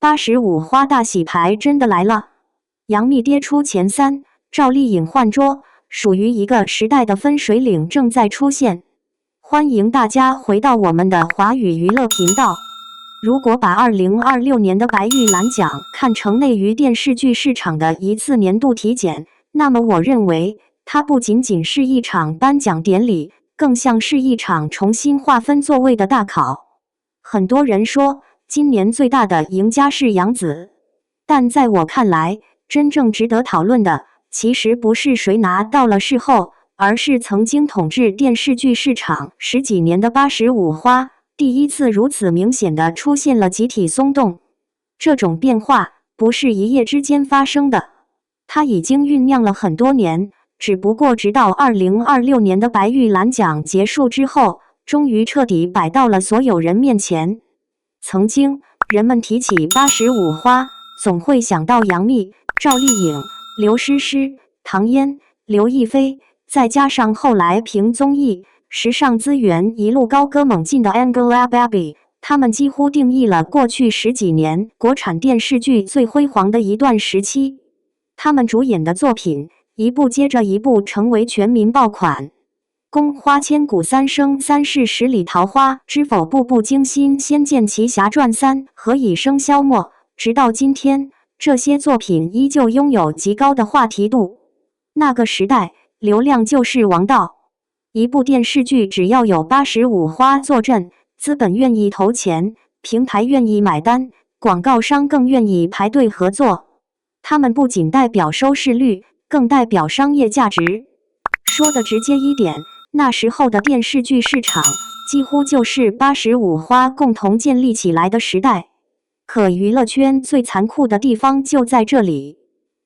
85花大洗牌真的来了，杨幂跌出前3，赵丽颖换桌，属于一个时代的分水岭正在出现。欢迎大家回到我们的华语娱乐频道。如果把2026年的白玉兰奖看成内娱电视剧市场的一次年度体检，那么我认为它不仅仅是一场颁奖典礼，更像是一场重新划分座位的大考。很多人说今年最大的赢家是杨紫，但在我看来，真正值得讨论的其实不是谁拿到了视后，而是曾经统治电视剧市场10几年的85花，第一次如此明显的出现了集体松动。这种变化不是一夜之间发生的，它已经酝酿了很多年，只不过直到2026年的白玉兰奖结束之后，终于彻底摆到了所有人面前。曾经人们提起85花，总会想到杨幂、赵丽颖、刘诗诗、唐嫣、刘亦菲，再加上后来凭综艺、时尚资源一路高歌猛进的 Angelababy， 她们几乎定义了过去10几年国产电视剧最辉煌的一段时期。她们主演的作品一部接着一部成为全民爆款。宫花千古三生三世十里桃花，知否步步惊心，仙剑奇侠传3，何以笙箫默。直到今天，这些作品依旧拥有极高的话题度。那个时代，流量就是王道。一部电视剧只要有85花坐镇，资本愿意投钱，平台愿意买单，广告商更愿意排队合作。他们不仅代表收视率，更代表商业价值。说的直接一点，那时候的电视剧市场几乎就是85花共同建立起来的时代。可娱乐圈最残酷的地方就在这里，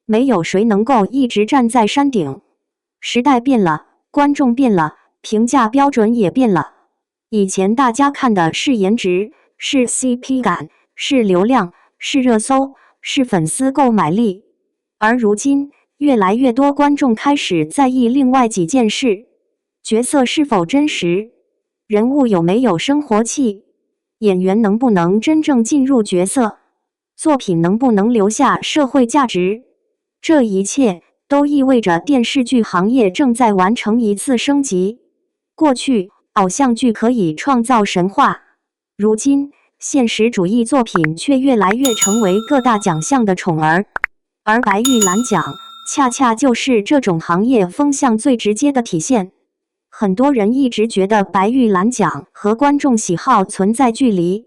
没有谁能够一直站在山顶。时代变了，观众变了，评价标准也变了。以前大家看的是颜值，是 CP 感，是流量，是热搜，是粉丝购买力。而如今，越来越多观众开始在意另外几件事：角色是否真实，人物有没有生活气，演员能不能真正进入角色，作品能不能留下社会价值。这一切都意味着电视剧行业正在完成一次升级。过去，偶像剧可以创造神话，如今，现实主义作品却越来越成为各大奖项的宠儿。而白玉兰奖恰恰就是这种行业风向最直接的体现。很多人一直觉得白玉兰奖和观众喜好存在距离，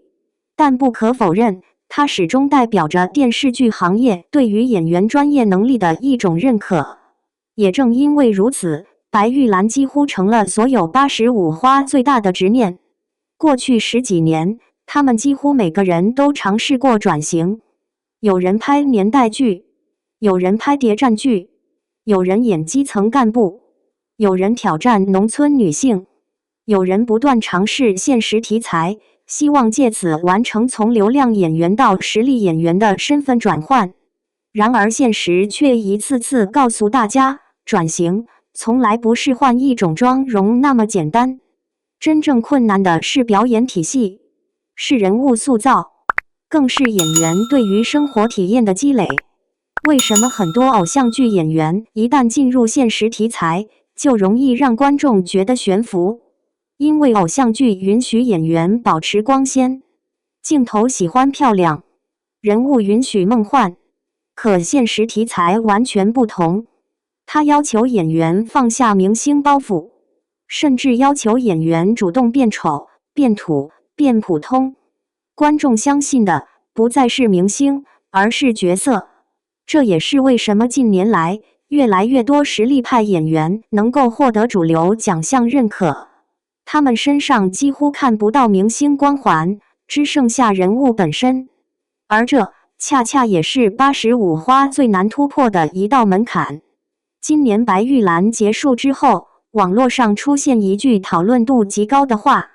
但不可否认，它始终代表着电视剧行业对于演员专业能力的一种认可。也正因为如此，白玉兰几乎成了所有85花最大的执念。过去10几年，他们几乎每个人都尝试过转型。有人拍年代剧，有人拍谍战剧，有人演基层干部，有人挑战农村女性，有人不断尝试现实题材，希望借此完成从流量演员到实力演员的身份转换。然而现实却一次次告诉大家，转型从来不是换一种妆容那么简单。真正困难的是表演体系，是人物塑造，更是演员对于生活体验的积累。为什么很多偶像剧演员一旦进入现实题材，就容易让观众觉得悬浮？因为偶像剧允许演员保持光鲜，镜头喜欢漂亮，人物允许梦幻。可现实题材完全不同，它要求演员放下明星包袱，甚至要求演员主动变丑、变土、变普通。观众相信的不再是明星，而是角色。这也是为什么近年来越来越多实力派演员能够获得主流奖项认可。他们身上几乎看不到明星光环，只剩下人物本身。而这恰恰也是85花最难突破的一道门槛。今年白玉兰结束之后，网络上出现一句讨论度极高的话，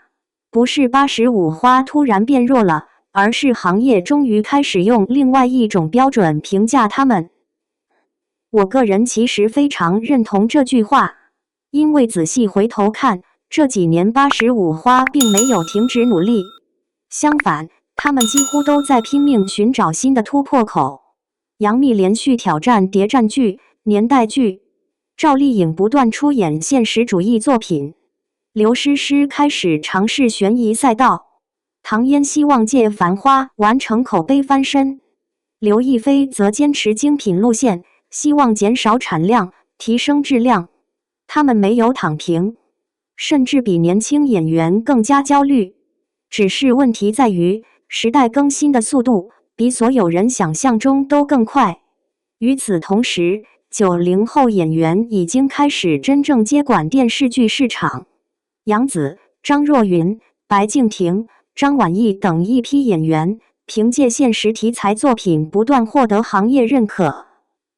不是85花突然变弱了，而是行业终于开始用另外一种标准评价他们。我个人其实非常认同这句话，因为仔细回头看，这几年85花并没有停止努力，相反，他们几乎都在拼命寻找新的突破口。杨幂连续挑战谍战剧、年代剧，赵丽颖不断出演现实主义作品，刘诗诗开始尝试悬疑赛道，唐嫣希望借《繁花》完成口碑翻身，刘亦菲则坚持精品路线，希望减少产量，提升质量。他们没有躺平，甚至比年轻演员更加焦虑。只是问题在于，时代更新的速度比所有人想象中都更快。与此同时，90后演员已经开始真正接管电视剧市场。杨紫、张若昀、白敬亭、张晚意等一批演员，凭借现实题材作品不断获得行业认可。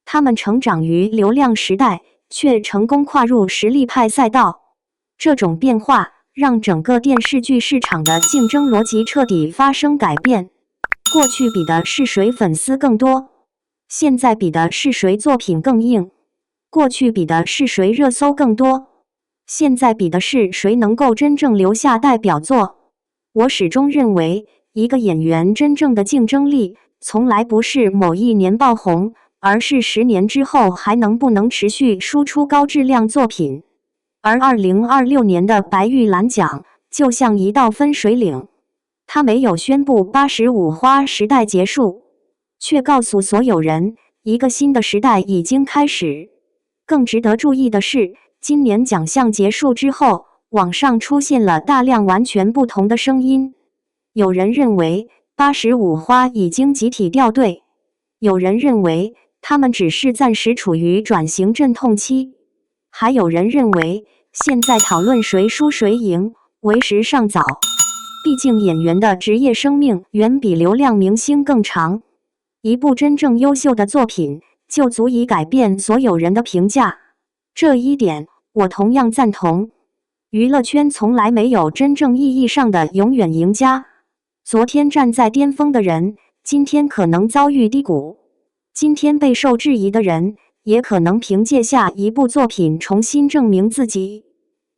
他们成长于流量时代，却成功跨入实力派赛道。这种变化让整个电视剧市场的竞争逻辑彻底发生改变。过去比的是谁粉丝更多，现在比的是谁作品更硬；过去比的是谁热搜更多，现在比的是谁能够真正留下代表作。我始终认为，一个演员真正的竞争力，从来不是某一年爆红，而是10年之后还能不能持续输出高质量作品。而2026年的白玉兰奖就像一道分水岭，它没有宣布85花时代结束，却告诉所有人，一个新的时代已经开始。更值得注意的是，今年奖项结束之后，网上出现了大量完全不同的声音。有人认为85花已经集体掉队，有人认为他们只是暂时处于转型阵痛期，还有人认为现在讨论谁输谁赢为时尚早。毕竟演员的职业生命远比流量明星更长，一部真正优秀的作品就足以改变所有人的评价。这一点我同样赞同。娱乐圈从来没有真正意义上的永远赢家。昨天站在巅峰的人，今天可能遭遇低谷；今天备受质疑的人，也可能凭借下一部作品重新证明自己。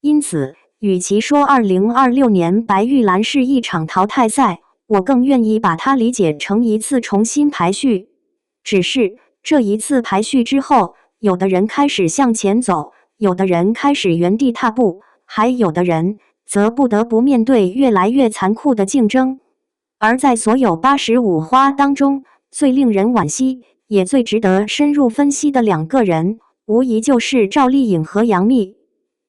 因此，与其说2026年白玉兰是一场淘汰赛，我更愿意把它理解成一次重新排序。只是这一次排序之后，有的人开始向前走，有的人开始原地踏步，还有的人则不得不面对越来越残酷的竞争。而在所有85花当中，最令人惋惜，也最值得深入分析的2个人，无疑就是赵丽颖和杨幂。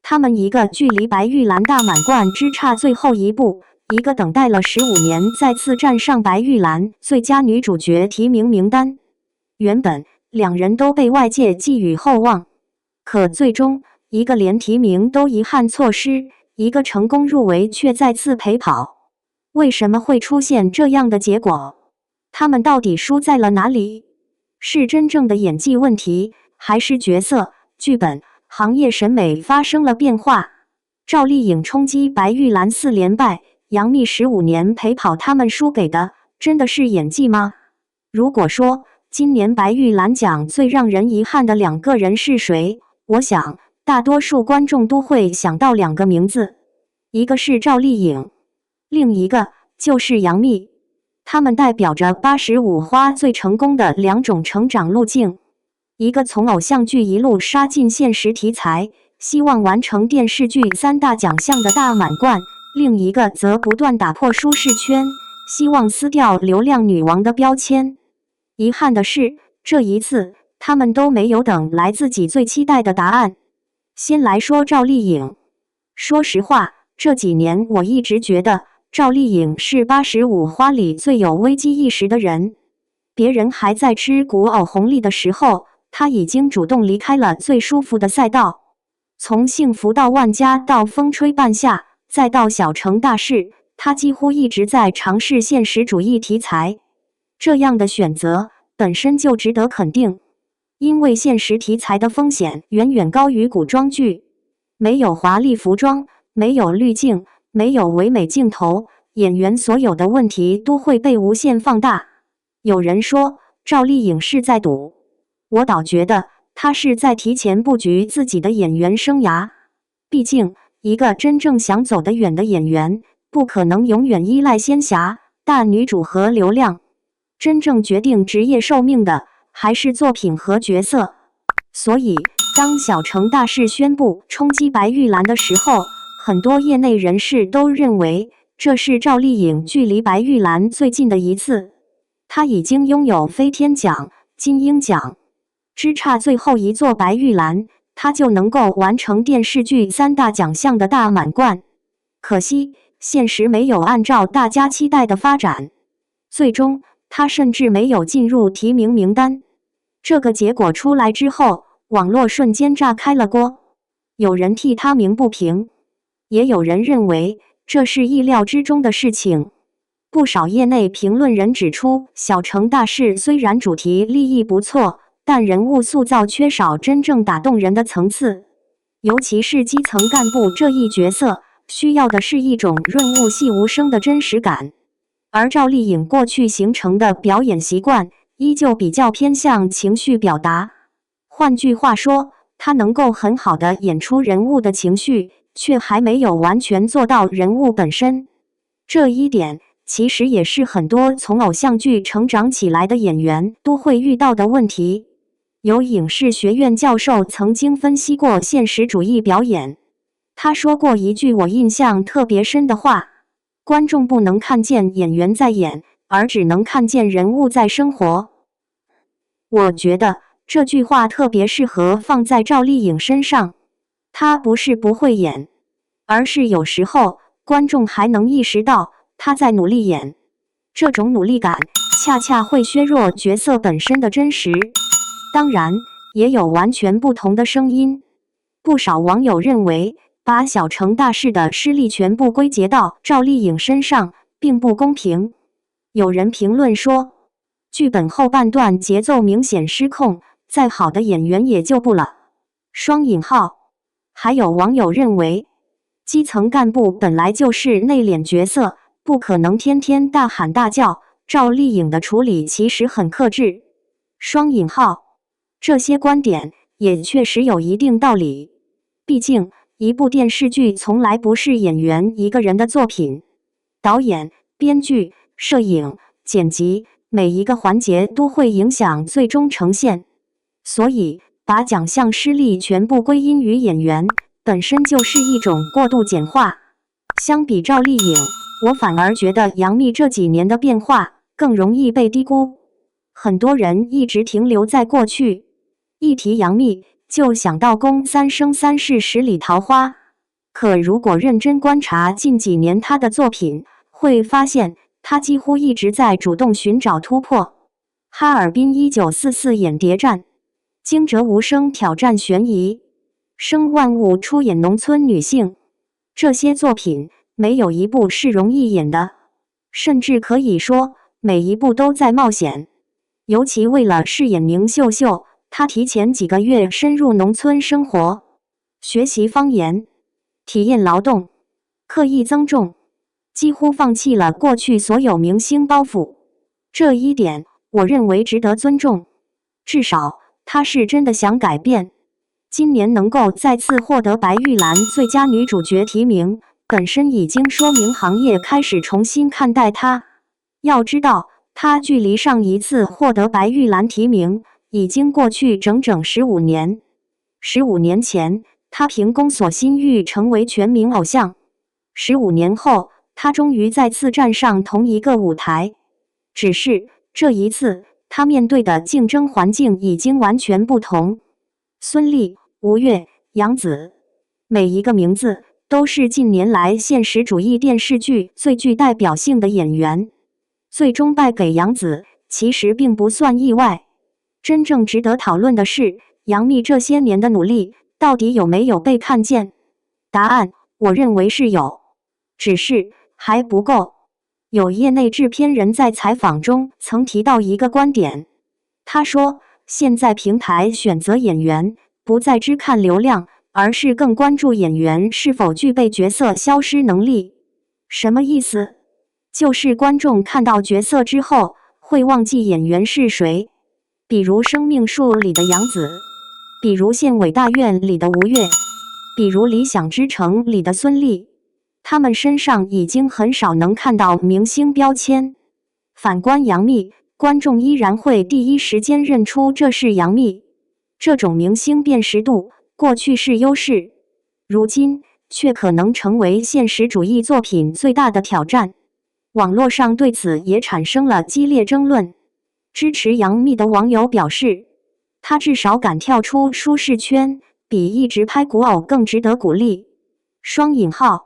他们一个距离白玉兰大满贯只差最后一步，一个等待了15年再次站上白玉兰最佳女主角提名名单。原本2人都被外界寄予厚望，可最终一个连提名都遗憾错失，一个成功入围却再次陪跑。为什么会出现这样的结果？他们到底输在了哪里？是真正的演技问题，还是角色、剧本、行业审美发生了变化？赵丽颖冲击白玉兰4连败，杨幂15年陪跑他们输给的，真的是演技吗？如果说今年白玉兰奖最让人遗憾的2个人是谁，我想大多数观众都会想到2个名字，一个是赵丽颖，另一个就是杨幂。他们代表着85花最成功的2种成长路径，一个从偶像剧一路杀进现实题材，希望完成电视剧3大奖项的大满贯，另一个则不断打破舒适圈，希望撕掉流量女王的标签。遗憾的是，这一次他们都没有等来自己最期待的答案。先来说赵丽颖。说实话，这几年我一直觉得赵丽颖是85花里最有危机意识的人。别人还在吃古偶红利的时候，她已经主动离开了最舒服的赛道。从幸福到万家，到风吹半夏，再到小成大事，她几乎一直在尝试现实主义题材。这样的选择本身就值得肯定，因为现实题材的风险远远高于古装剧。没有华丽服装，没有滤镜，没有唯美镜头，演员所有的问题都会被无限放大。有人说赵丽颖是在赌，我倒觉得她是在提前布局自己的演员生涯。毕竟，一个真正想走得远的演员，不可能永远依赖仙侠，大女主和流量。真正决定职业寿命的还是作品和角色。所以，当小城大势宣布冲击白玉兰的时候，很多业内人士都认为这是赵丽颖距离白玉兰最近的一次。她已经拥有飞天奖、金鹰奖，只差最后一座白玉兰，她就能够完成电视剧3大奖项的大满贯。可惜，现实没有按照大家期待的发展，最终她甚至没有进入提名名单。这个结果出来之后，网络瞬间炸开了锅，有人替她鸣不平，也有人认为这是意料之中的事情。不少业内评论人指出，小城大事虽然主题立意不错，但人物塑造缺少真正打动人的层次，尤其是基层干部这一角色，需要的是一种润物细无声的真实感。而赵丽颖过去形成的表演习惯，依旧比较偏向情绪表达。换句话说，她能够很好地演出人物的情绪，却还没有完全做到人物本身。这一点其实也是很多从偶像剧成长起来的演员都会遇到的问题。有影视学院教授曾经分析过现实主义表演，他说过一句我印象特别深的话：观众不能看见演员在演，而只能看见人物在生活。我觉得这句话特别适合放在赵丽颖身上。她不是不会演，而是有时候观众还能意识到她在努力演，这种努力感恰恰会削弱角色本身的真实。当然，也有完全不同的声音。不少网友认为，把小城大事的失利全部归结到赵丽颖身上，并不公平。有人评论说，剧本后半段节奏明显失控，再好的演员也救不了。双引号。还有网友认为，基层干部本来就是内敛角色，不可能天天大喊大叫。赵丽颖的处理其实很克制。双引号。这些观点也确实有一定道理。毕竟，一部电视剧从来不是演员一个人的作品，导演、编剧、摄影、剪辑，每一个环节都会影响最终呈现。所以，把奖项失利全部归因于演员，本身就是一种过度简化。相比赵丽颖，我反而觉得杨幂这几年的变化更容易被低估。很多人一直停留在过去，一提杨幂就想到《宫三生三世十里桃花》，可如果认真观察近几年她的作品，会发现她几乎一直在主动寻找突破。哈尔滨1944演谍战，惊蛰无声挑战悬疑，生万物出演农村女性，这些作品没有一部是容易演的，甚至可以说每一部都在冒险。尤其为了饰演宁秀秀，她提前几个月深入农村生活，学习方言，体验劳动，刻意增重，几乎放弃了过去所有明星包袱。这一点我认为值得尊重，至少她是真的想改变。今年能够再次获得白玉兰最佳女主角提名，本身已经说明行业开始重新看待她。要知道，她距离上一次获得白玉兰提名已经过去整整15年。15年前，她凭宫锁心玉成为全民偶像；15年后，她终于再次站上同一个舞台。只是这一次，她面对的竞争环境已经完全不同。孙俪、吴越、杨紫，每一个名字都是近年来现实主义电视剧最具代表性的演员。最终败给杨紫，其实并不算意外。真正值得讨论的是，杨幂这些年的努力到底有没有被看见？答案，我认为是有，只是还不够。有业内制片人在采访中曾提到一个观点，他说，现在平台选择演员，不再只看流量，而是更关注演员是否具备角色消失能力。什么意思？就是观众看到角色之后，会忘记演员是谁。比如《生命树》里的杨紫，比如《县委大院》里的吴越，比如《理想之城》里的孙俪，他们身上已经很少能看到明星标签。反观杨幂，观众依然会第一时间认出这是杨幂。这种明星辨识度，过去是优势，如今却可能成为现实主义作品最大的挑战。网络上对此也产生了激烈争论。支持杨幂的网友表示，她至少敢跳出舒适圈，比一直拍古偶更值得鼓励。双引号。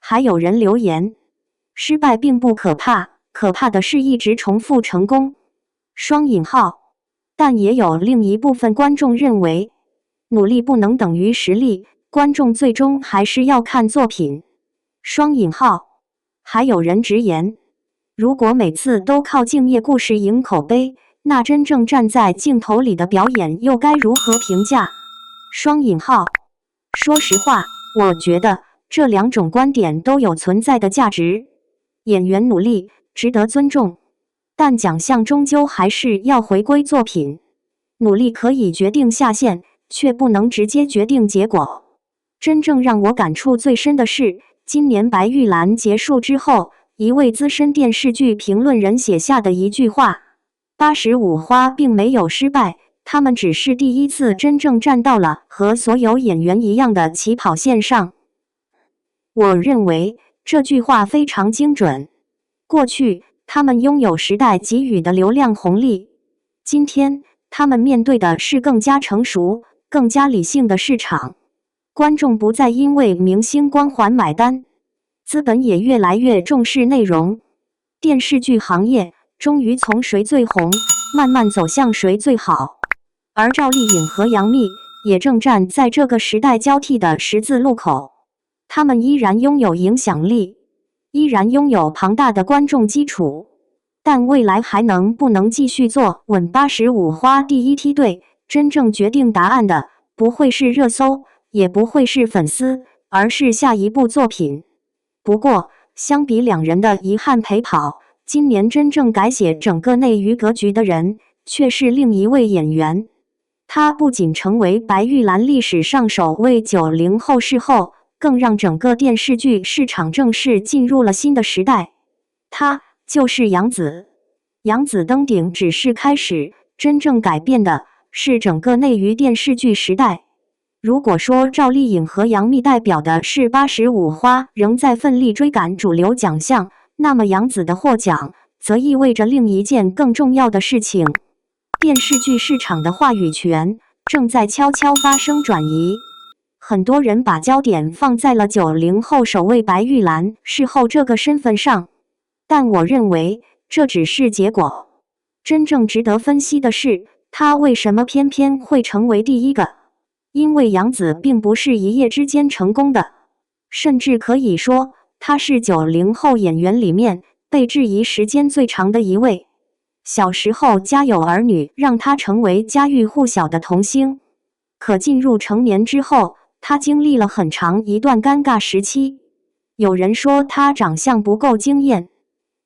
还有人留言，失败并不可怕，可怕的是一直重复成功。双引号。但也有另一部分观众认为，努力不能等于实力，观众最终还是要看作品。双引号。还有人直言，如果每次都靠敬业故事赢口碑，那真正站在镜头里的表演又该如何评价？双引号。说实话，我觉得这两种观点都有存在的价值。演员努力，值得尊重，但奖项终究还是要回归作品。努力可以决定下限，却不能直接决定结果。真正让我感触最深的是，今年白玉兰结束之后，一位资深电视剧评论人写下的一句话：85花并没有失败，他们只是第一次真正站到了和所有演员一样的起跑线上。我认为这句话非常精准。过去，他们拥有时代给予的流量红利，今天，他们面对的是更加成熟、更加理性的市场。观众不再因为明星光环买单，资本也越来越重视内容。电视剧行业终于从谁最红，慢慢走向谁最好。而赵丽颖和杨幂也正站在这个时代交替的十字路口。他们依然拥有影响力，依然拥有庞大的观众基础，但未来还能不能继续做稳85花第一梯队，真正决定答案的不会是热搜，也不会是粉丝，而是下一部作品。不过，相比两人的遗憾陪跑，今年真正改写整个内娱格局的人，却是另一位演员。他不仅成为白玉兰历史上首位90后视后，更让整个电视剧市场正式进入了新的时代。他就是杨紫。杨紫登顶只是开始，真正改变的是整个内娱电视剧时代。如果说赵丽颖和杨幂代表的是85花仍在奋力追赶主流奖项，那么杨紫的获奖则意味着另一件更重要的事情：电视剧市场的话语权正在悄悄发生转移。很多人把焦点放在了90后首位白玉兰视后这个身份上，但我认为这只是结果。真正值得分析的是，她为什么偏偏会成为第一个？因为杨紫并不是一夜之间成功的，甚至可以说，她是90后演员里面被质疑时间最长的一位。小时候家有儿女，让她成为家喻户晓的童星。可进入成年之后，她经历了很长一段尴尬时期。有人说她长相不够惊艳，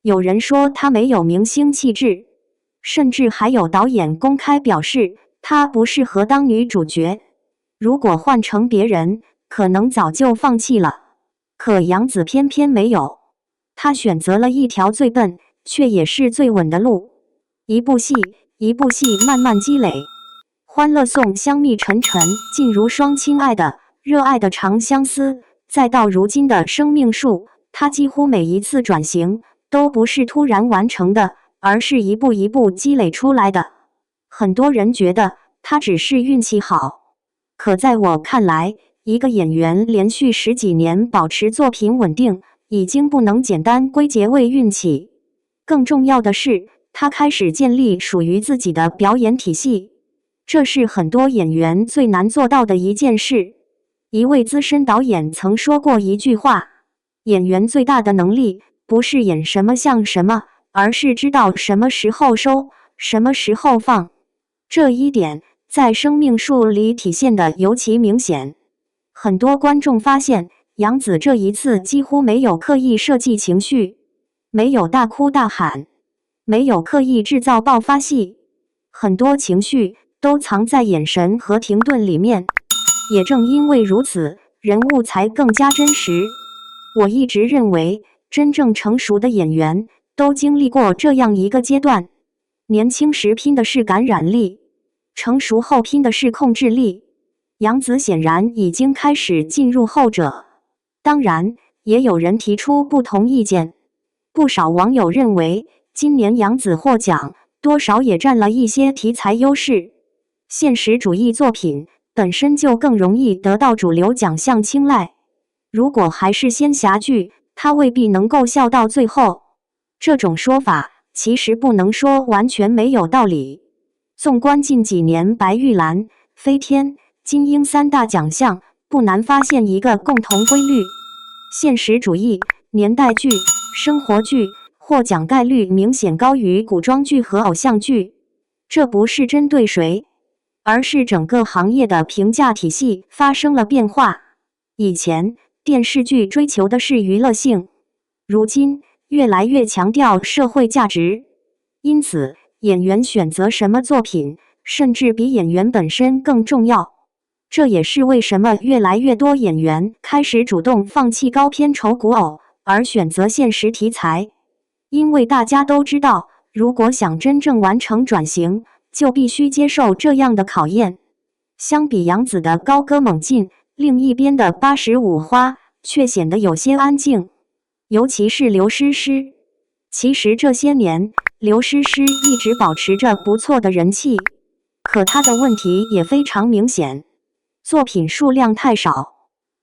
有人说她没有明星气质，甚至还有导演公开表示她不适合当女主角。如果换成别人，可能早就放弃了。可杨紫偏偏没有，她选择了一条最笨，却也是最稳的路。一部戏，一部戏慢慢积累。欢乐颂香蜜沉沉，静如霜，亲爱的，热爱的长相思，再到如今的生命树，她几乎每一次转型都不是突然完成的，而是一步一步积累出来的。很多人觉得她只是运气好。可在我看来，一个演员连续10几年保持作品稳定，已经不能简单归结为运气。更重要的是，他开始建立属于自己的表演体系，这是很多演员最难做到的一件事。一位资深导演曾说过一句话：演员最大的能力，不是演什么像什么，而是知道什么时候收，什么时候放。这一点在生命树里体现得尤其明显。很多观众发现，杨紫这一次几乎没有刻意设计情绪，没有大哭大喊，没有刻意制造爆发戏，很多情绪都藏在眼神和停顿里面。也正因为如此，人物才更加真实。我一直认为，真正成熟的演员都经历过这样一个阶段。年轻时拼的是感染力，成熟后拼的是控制力。杨紫显然已经开始进入后者。当然，也有人提出不同意见。不少网友认为，今年杨紫获奖，多少也占了一些题材优势。现实主义作品本身就更容易得到主流奖项青纵，如果还是仙侠剧，它未必能够笑到最后。这种说法其实不能说完全没有道理。纵观近几年白玉兰、飞天、金鹰三大奖项，不难发现一个共同规律：现实主义、年代剧、生活剧获奖概率明显高于古装剧和偶像剧。这不是针对谁，而是整个行业的评价体系发生了变化。以前，电视剧追求的是娱乐性，如今越来越强调社会价值。因此，演员选择什么作品，甚至比演员本身更重要。这也是为什么越来越多演员开始主动放弃高片酬古偶，而选择现实题材。因为大家都知道，如果想真正完成转型，就必须接受这样的考验。相比杨紫的高歌猛进，另一边的85花却显得有些安静，尤其是刘诗诗。其实这些年，刘诗诗一直保持着不错的人气，可她的问题也非常明显，作品数量太少，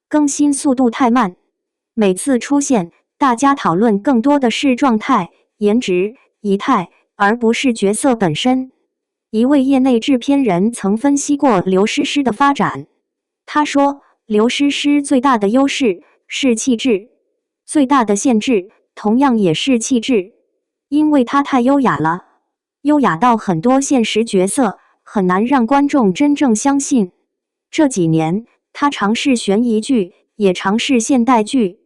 更新速度太慢。每次出现，大家讨论更多的是状态、颜值、仪态，而不是角色本身。一位业内制片人曾分析过刘诗诗的发展，他说，刘诗诗最大的优势是气质，最大的限制同样也是气质，因为她太优雅了，优雅到很多现实角色很难让观众真正相信。这几年，她尝试悬疑剧，也尝试现代剧，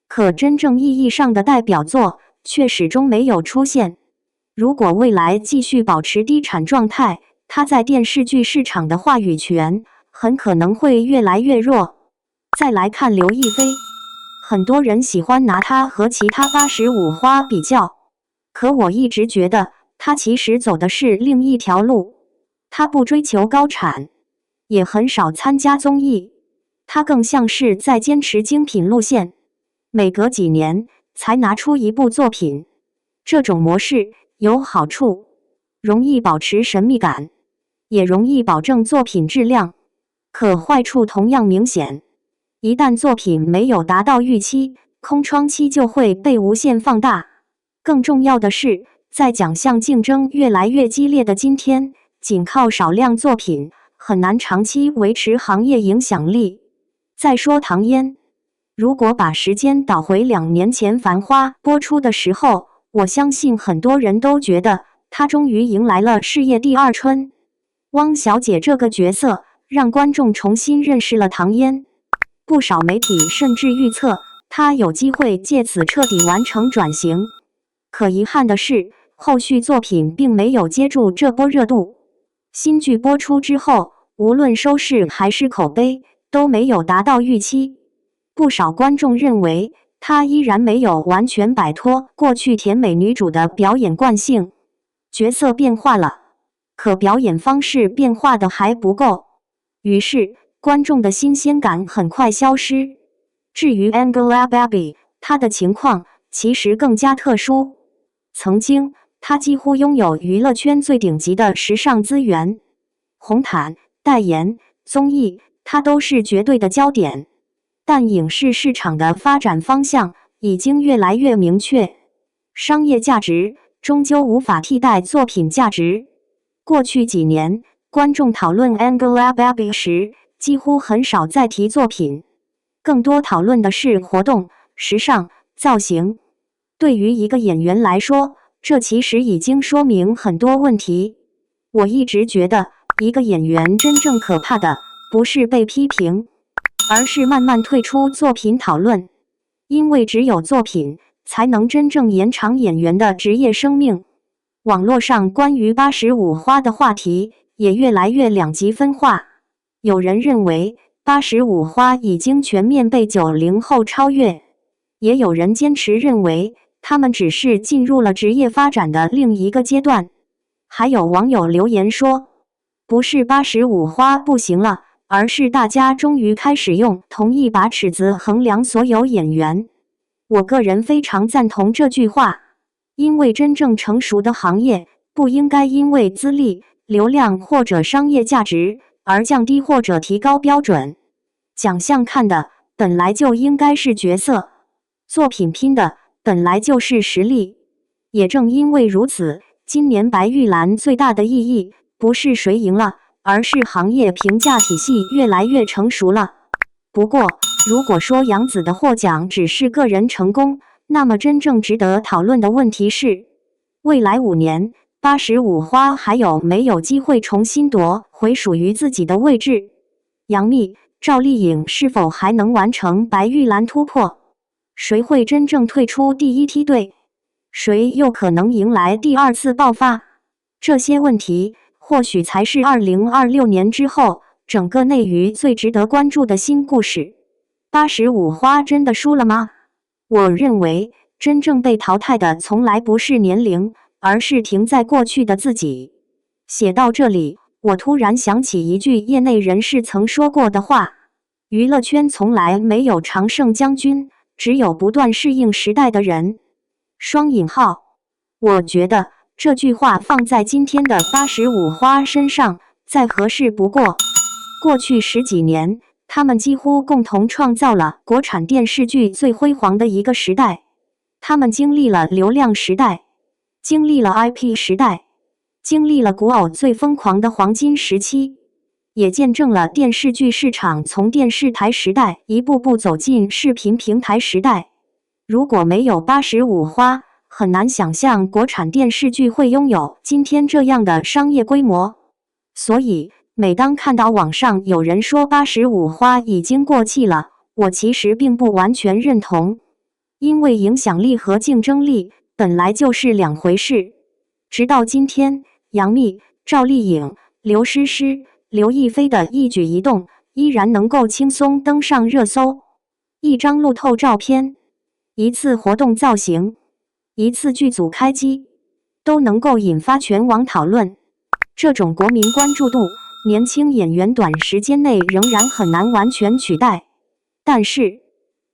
可真正意义上的代表作却始终没有出现。如果未来继续保持低产状态，她在电视剧市场的话语权很可能会越来越弱。再来看刘亦菲，很多人喜欢拿她和其他85花比较，可我一直觉得她其实走的是另一条路。她不追求高产，也很少参加综艺，她更像是在坚持精品路线，每隔几年才拿出一部作品。这种模式有好处，容易保持神秘感，也容易保证作品质量，可坏处同样明显。一旦作品没有达到预期，空窗期就会被无限放大。更重要的是，在奖项竞争越来越激烈的今天，仅靠少量作品很难长期维持行业影响力。再说唐嫣，如果把时间倒回2年前《繁花》播出的时候，我相信很多人都觉得她终于迎来了事业第二春。汪小姐这个角色让观众重新认识了唐嫣，不少媒体甚至预测她有机会借此彻底完成转型。可遗憾的是，后续作品并没有接住这波热度。新剧播出之后，无论收视还是口碑都没有达到预期。不少观众认为，她依然没有完全摆脱过去甜美女主的表演惯性，角色变化了，可表演方式变化的还不够，于是观众的新鲜感很快消失。至于 Angelababy， 她的情况其实更加特殊。曾经，她几乎拥有娱乐圈最顶级的时尚资源，红毯、代言、综艺，她都是绝对的焦点。但影视市场的发展方向已经越来越明确，商业价值终究无法替代作品价值。过去几年，观众讨论 Angelababy 时，几乎很少再提作品，更多讨论的是活动、时尚、造型。对于一个演员来说，这其实已经说明很多问题。我一直觉得，一个演员真正可怕的，不是被批评，而是慢慢退出作品讨论，因为只有作品才能真正延长演员的职业生命。网络上关于85花的话题也越来越两极分化，有人认为85花已经全面被90后超越，也有人坚持认为他们只是进入了职业发展的另一个阶段。还有网友留言说，不是85花不行了，而是大家终于开始用同一把尺子衡量所有演员。我个人非常赞同这句话，因为真正成熟的行业不应该因为资历、流量或者商业价值而降低或者提高标准。奖项看的本来就应该是角色，作品拼的本来就是实力。也正因为如此，今年白玉兰最大的意义不是谁赢了，而是行业评价体系越来越成熟了。不过，如果说杨紫的获奖只是个人成功，那么真正值得讨论的问题是，未来5年，85花还有没有机会重新夺回属于自己的位置？杨幂、赵丽颖是否还能完成白玉兰突破？谁会真正退出第一梯队？谁又可能迎来第2次爆发？这些问题或许才是2026年之后整个内娱最值得关注的新故事。85花真的输了吗？我认为，真正被淘汰的从来不是年龄，而是停在过去的自己。写到这里，我突然想起一句业内人士曾说过的话：娱乐圈从来没有常胜将军，只有不断适应时代的人。双引号。我觉得这句话放在今天的85花身上再合适不过。过去10几年，他们几乎共同创造了国产电视剧最辉煌的一个时代。他们经历了流量时代，经历了 IP 时代，经历了古偶最疯狂的黄金时期，也见证了电视剧市场从电视台时代一步步走进视频平台时代。如果没有85花，很难想象国产电视剧会拥有今天这样的商业规模。所以，每当看到网上有人说85花已经过气了，我其实并不完全认同。因为影响力和竞争力本来就是两回事。直到今天，杨幂、赵丽颖、刘诗诗、刘亦菲的一举一动依然能够轻松登上热搜。一张路透照片，一次活动造型，一次剧组开机，都能够引发全网讨论。这种国民关注度，年轻演员短时间内仍然很难完全取代。但是，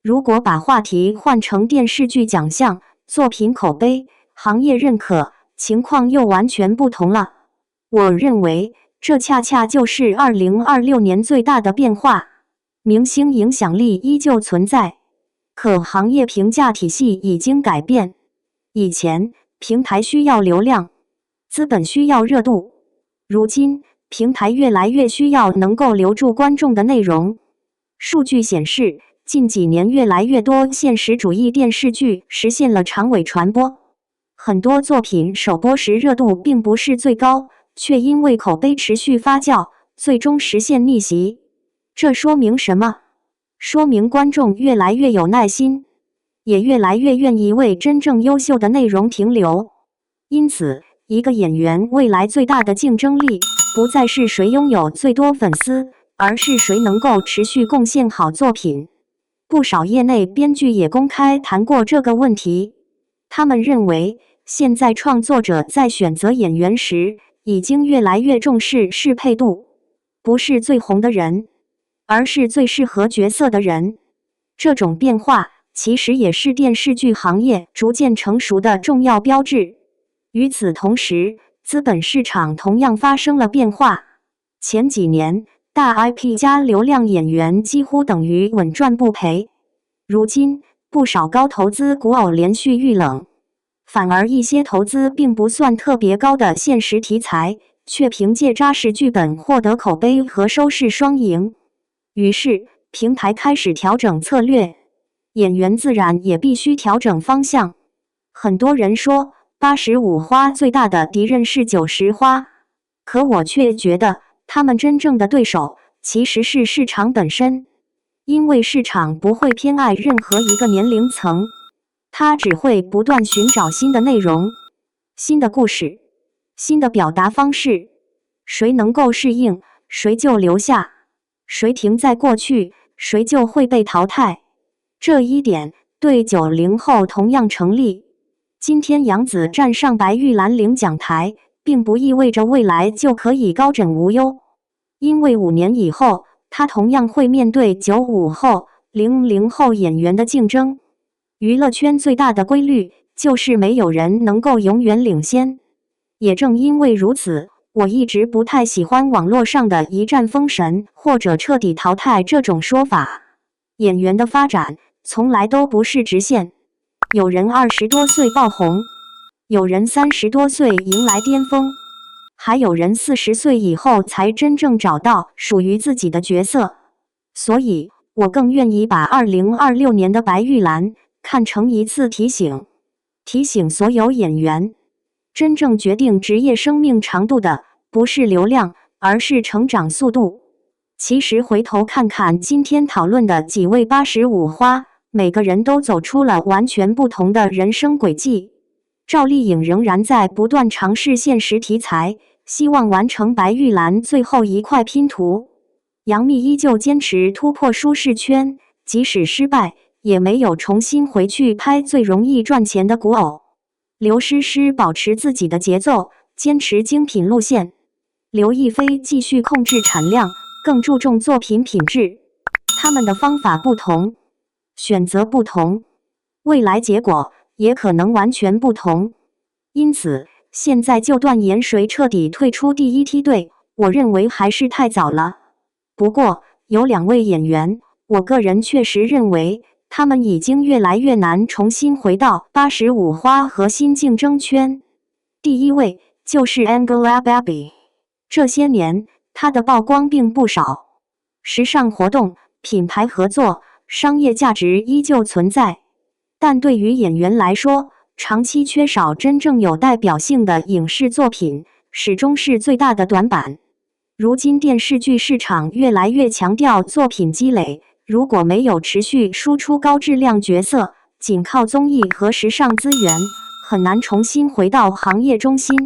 如果把话题换成电视剧奖项、作品口碑、行业认可，情况又完全不同了。我认为，这恰恰就是2026年最大的变化。明星影响力依旧存在，可行业评价体系已经改变。以前，平台需要流量，资本需要热度。如今，平台越来越需要能够留住观众的内容。数据显示，近几年越来越多现实主义电视剧实现了长尾传播。很多作品首播时热度并不是最高，却因为口碑持续发酵，最终实现逆袭。这说明什么？说明观众越来越有耐心，也越来越愿意为真正优秀的内容停留。因此，一个演员未来最大的竞争力，不再是谁拥有最多粉丝，而是谁能够持续贡献好作品。不少业内编剧也公开谈过这个问题。他们认为，现在创作者在选择演员时，已经越来越重视适配度，不是最红的人，而是最适合角色的人。这种变化其实也是电视剧行业逐渐成熟的重要标志。与此同时，资本市场同样发生了变化。前几年，大 IP 加流量演员几乎等于稳赚不赔。如今，不少高投资古偶连续遇冷，反而一些投资并不算特别高的现实题材，却凭借扎实剧本获得口碑和收视双赢。于是，平台开始调整策略，演员自然也必须调整方向。很多人说，85花最大的敌人是90花，可我却觉得，他们真正的对手其实是市场本身。因为市场不会偏爱任何一个年龄层，它只会不断寻找新的内容、新的故事、新的表达方式。谁能够适应，谁就留下；谁停在过去，谁就会被淘汰。这一点对90后同样成立。今天杨紫站上白玉兰领奖台，并不意味着未来就可以高枕无忧，因为5年以后，她同样会面对95后、00后演员的竞争。娱乐圈最大的规律就是没有人能够永远领先。也正因为如此，我一直不太喜欢网络上的一战封神或者彻底淘汰这种说法。演员的发展从来都不是直线，有人20多岁爆红，有人30多岁迎来巅峰，还有人40岁以后才真正找到属于自己的角色。所以，我更愿意把2026年的白玉兰看成一次提醒，提醒所有演员，真正决定职业生命长度的不是流量，而是成长速度。其实回头看看今天讨论的几位85花，每个人都走出了完全不同的人生轨迹。赵丽颖仍然在不断尝试现实题材，希望完成白玉兰最后一块拼图。杨幂依旧坚持突破舒适圈，即使失败，也没有重新回去拍最容易赚钱的古偶。刘诗诗保持自己的节奏，坚持精品路线。刘亦菲继续控制产量，更注重作品品质。他们的方法不同，选择不同，未来结果也可能完全不同。因此，现在就断言谁彻底退出第一梯队，我认为还是太早了。不过，有2位演员，我个人确实认为他们已经越来越难重新回到85花核心竞争圈。第一位就是 Angelababy， 这些年她的曝光并不少，时尚活动、品牌合作、商业价值依旧存在，但对于演员来说，长期缺少真正有代表性的影视作品，始终是最大的短板。如今电视剧市场越来越强调作品积累，如果没有持续输出高质量角色，仅靠综艺和时尚资源，很难重新回到行业中心。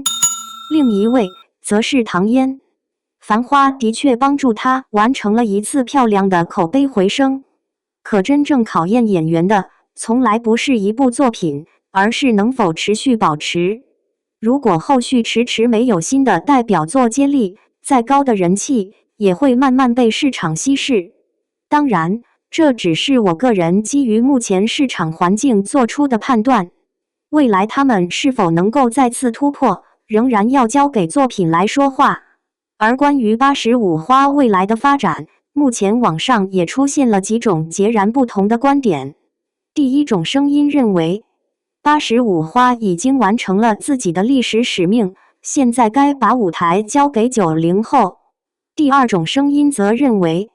另一位则是唐嫣，《繁花》的确帮助她完成了一次漂亮的口碑回升，可真正考验演员的，从来不是一部作品，而是能否持续保持。如果后续迟迟没有新的代表作接力，再高的人气也会慢慢被市场稀释。当然，这只是我个人基于目前市场环境做出的判断。未来他们是否能够再次突破，仍然要交给作品来说话。而关于85花未来的发展，目前网上也出现了几种截然不同的观点。第一种声音认为，85花已经完成了自己的历史使命，现在该把舞台交给90后。第二种声音则认为，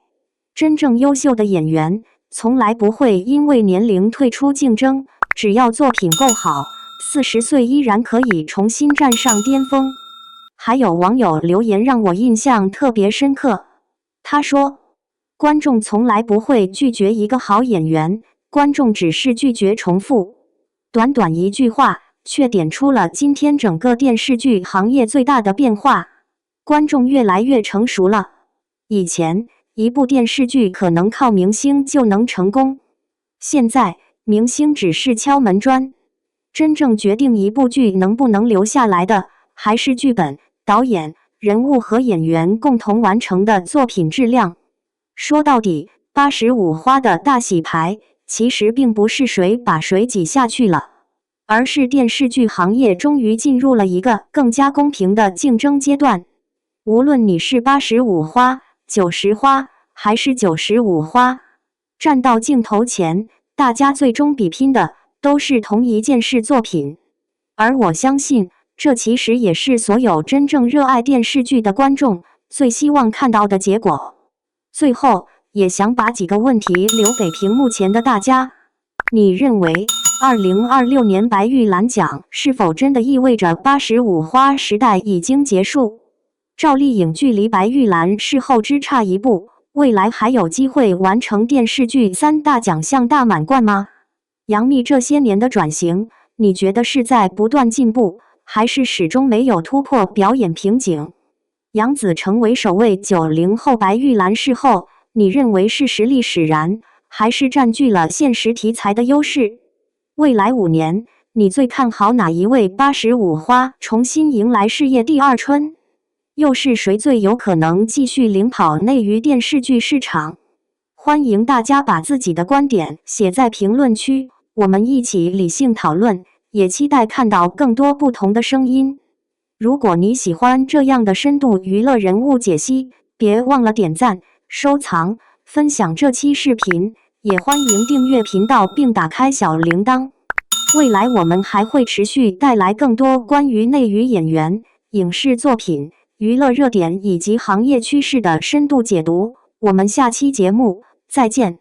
真正优秀的演员从来不会因为年龄退出竞争，只要作品够好，40岁依然可以重新站上巅峰。还有网友留言让我印象特别深刻，他说，观众从来不会拒绝一个好演员，观众只是拒绝重复。短短一句话，却点出了今天整个电视剧行业最大的变化。观众越来越成熟了。以前，一部电视剧可能靠明星就能成功，现在，明星只是敲门砖。真正决定一部剧能不能留下来的，还是剧本、导演、人物和演员共同完成的作品质量。说到底，85花的大洗牌其实并不是谁把谁挤下去了，而是电视剧行业终于进入了一个更加公平的竞争阶段。无论你是85花、90花，还是95花，站到镜头前，大家最终比拼的都是同一件事作品。而我相信，这其实也是所有真正热爱电视剧的观众最希望看到的结果。最后，也想把几个问题留给屏幕前的大家。你认为2026年白玉兰奖是否真的意味着85花时代已经结束？赵丽颖距离白玉兰事后只差一步，未来还有机会完成电视剧3大奖项大满贯吗？杨幂这些年的转型，你觉得是在不断进步，还是始终没有突破表演瓶颈？杨紫成为首位90后白玉兰视后，你认为是实力使然，还是占据了现实题材的优势？未来5年，你最看好哪一位85花重新迎来事业第二春？又是谁最有可能继续领跑内娱电视剧市场？欢迎大家把自己的观点写在评论区，我们一起理性讨论，也期待看到更多不同的声音。如果你喜欢这样的深度娱乐人物解析，别忘了点赞、收藏、分享这期视频，也欢迎订阅频道并打开小铃铛。未来我们还会持续带来更多关于内娱演员、影视作品、娱乐热点以及行业趋势的深度解读。我们下期节目再见。